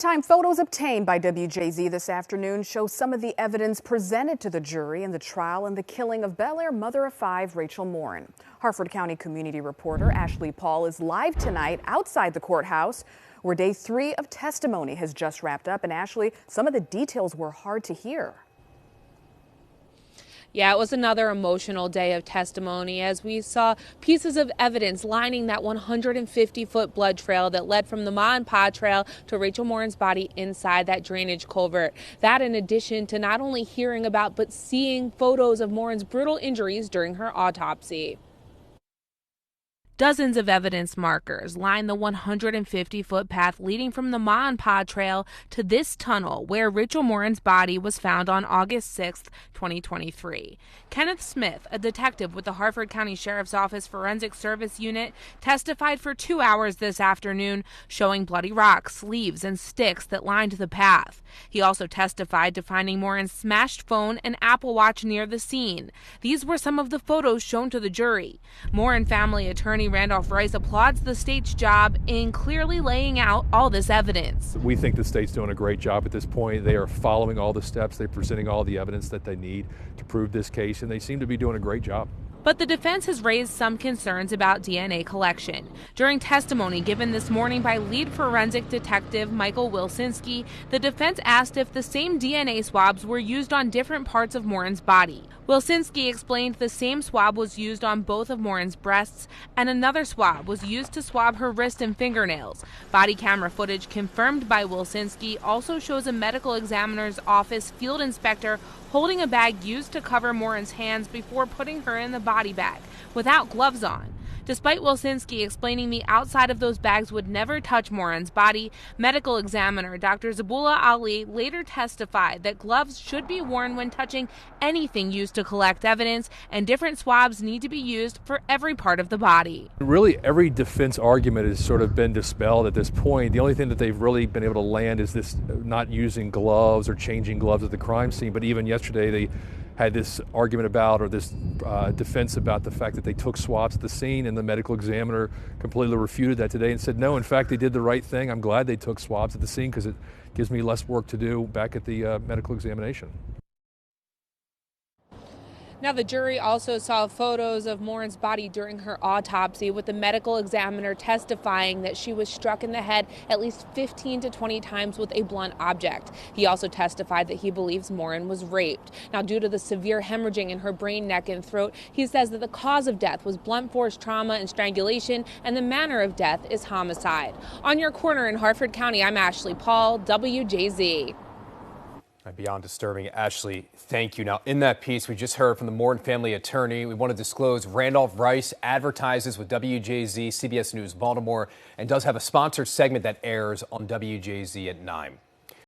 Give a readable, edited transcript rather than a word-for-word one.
Time photos obtained by WJZ this afternoon show some of the evidence presented to the jury in the trial in the killing of Bel Air mother of five, Rachel Morin. Harford County community reporter Ashley Paul is live tonight outside the courthouse, where day 3 of testimony has just wrapped up. And Ashley, some of the details were hard to hear. Yeah, it was another emotional day of testimony as we saw pieces of evidence lining that 150-foot blood trail that led from the Ma and Pa trail to Rachel Morin's body inside that drainage culvert. That in addition to not only hearing about but seeing photos of Morin's brutal injuries during her autopsy. Dozens of evidence markers line the 150-foot path leading from the Ma and Pa trail to this tunnel where Rachel Morin's body was found on August 6, 2023. Kenneth Smith, a detective with the Harford County Sheriff's Office Forensic Service Unit, testified for 2 hours this afternoon, showing bloody rocks, leaves, and sticks that lined the path. He also testified to finding Morin's smashed phone and Apple Watch near the scene. These were some of the photos shown to the jury. Morin family attorney Randolph Rice applauds the state's job in clearly laying out all this evidence. We think the state's doing a great job at this point. They are following all the steps. They're presenting all the evidence that they need to prove this case, and they seem to be doing a great job. But the defense has raised some concerns about DNA collection. During testimony given this morning by lead forensic detective Michael Wilsinski, the defense asked if the same DNA swabs were used on different parts of Morin's body. Wilsinski explained the same swab was used on both of Morin's breasts, and another swab was used to swab her wrist and fingernails. Body camera footage confirmed by Wilsinski also shows a medical examiner's office field inspector holding a bag used to cover Morin's hands before putting her in the body bag, without gloves on. Despite Wilsinski explaining the outside of those bags would never touch Morin's body, medical examiner Dr. Zabullah Ali later testified that gloves should be worn when touching anything used to collect evidence, and different swabs need to be used for every part of the body. Really, every defense argument has sort of been dispelled at this point. The only thing that they've really been able to land is this not using gloves or changing gloves at the crime scene. But even yesterday, they had this argument about, or this defense about the fact that they took swabs at the scene, and the medical examiner completely refuted that today and said, no, in fact, they did the right thing. I'm glad they took swabs at the scene because it gives me less work to do back at the medical examination. Now, the jury also saw photos of Morin's body during her autopsy, with the medical examiner testifying that she was struck in the head at least 15 to 20 times with a blunt object. He also testified that he believes Morin was raped. Now, due to the severe hemorrhaging in her brain, neck, and throat, he says that the cause of death was blunt force trauma and strangulation, and the manner of death is homicide. On your corner in Harford County, I'm Ashley Paul, WJZ. Beyond disturbing. Ashley, thank you. Now, in that piece, we just heard from the Morin family attorney. We want to disclose Randolph Rice advertises with WJZ, CBS News Baltimore, and does have a sponsored segment that airs on WJZ at 9.